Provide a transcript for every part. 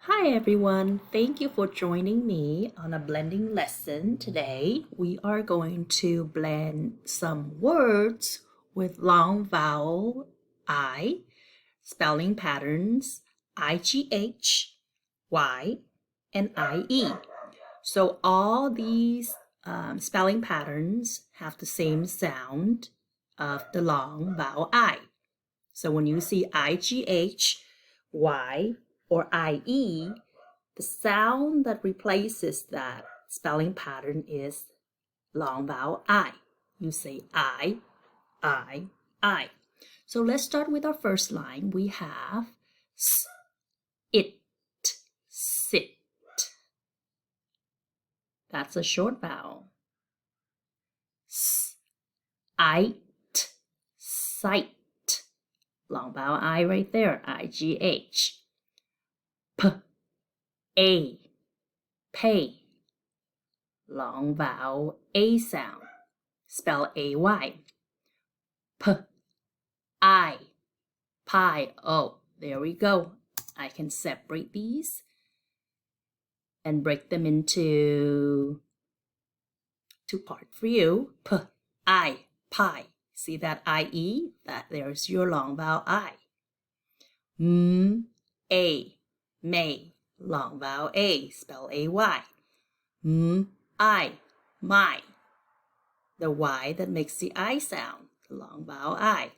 Hi everyone, thank you for joining me on a blending lesson. Today we are going to blend some words with long vowel I, spelling patterns IGH, Y, and IE. So all these spelling patterns have the same sound of the long vowel I. So when you see IGH, Y, or IE, the sound that replaces that spelling pattern is long vowel I. You say I. So let's start with our first line. We have s, it, sit. That's a short vowel. S, ite, sight. Long vowel I right there, IGH. A, pay. Long vowel A sound. Spell AY. I, pie. Oh, there we go. I can separate these and break them into two parts for you. I, pie. See that IE? There's your long vowel I. A, may. Long vowel A. Spell AY. I, my. The Y that makes the I sound. The long vowel I.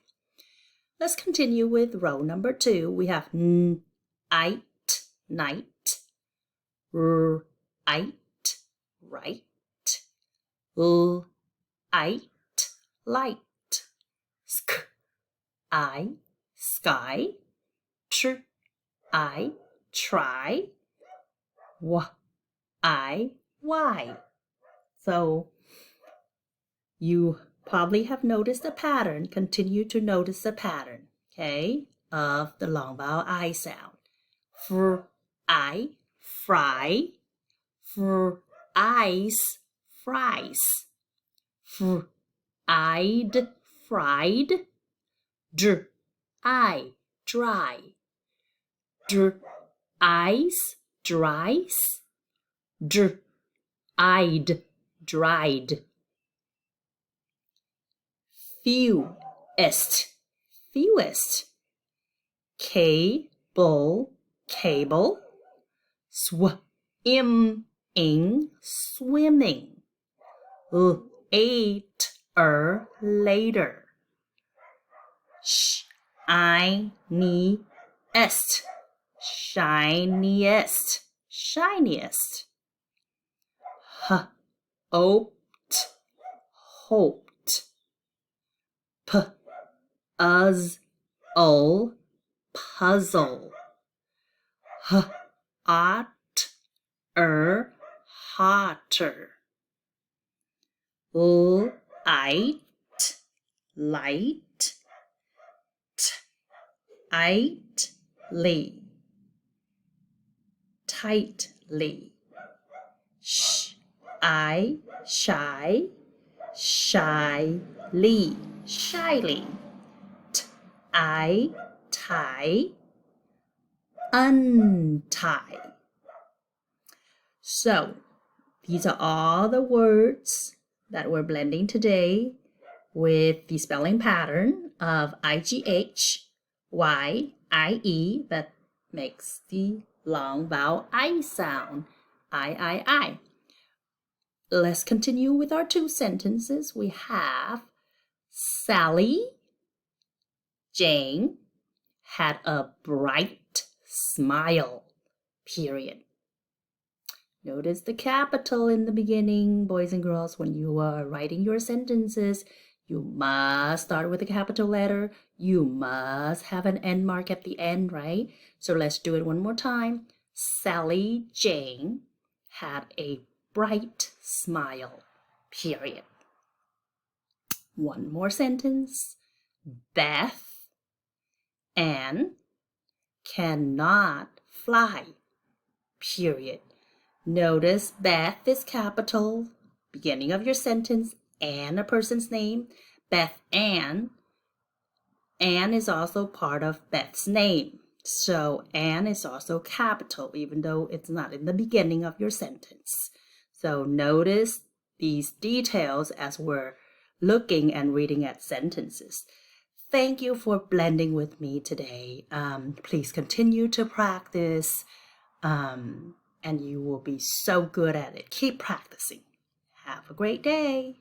Let's continue with row number 2. We have n, ite, night, r, ite, right, l, ite, light, sk, I, sky, tr, I, try, w, I, why. So you probably have noticed a pattern. Continue to notice the pattern, okay, of the long vowel I sound. Fr, I, fry. Fr, eyes, fries. Fr, I'd, fried. Dr, I, dry. Dr, eyes, dries. Dr, I'd, dried. Fewest, fewest. Cable, cable. Swim, swimming. Later. Shiniest, shiniest, shiniest. Hoped, hoped. Puzzle, puzzle. Hotter. Light, light. Tightly, tightly. Shy, shyly, shyly. Tie, untie. So these are all the words that we're blending today with the spelling pattern of IGH, Y, IE that makes the long vowel I sound. I. Let's continue with our two sentences. We have Sally Jane had a bright smile, period. Notice the capital in the beginning, boys and girls. When you are writing your sentences, you must start with a capital letter. You must have an end mark at the end, right? So let's do it one more time. Sally Jane had a bright smile, period. One more sentence. Beth Ann cannot fly, period. Notice Beth is capital, beginning of your sentence, and a person's name. Beth Ann. Ann is also part of Beth's name. So and is also capital, even though it's not in the beginning of your sentence. So notice these details as we're looking and reading at sentences. Thank you for blending with me today. Please continue to practice, and you will be so good at it. Keep practicing. Have a great day.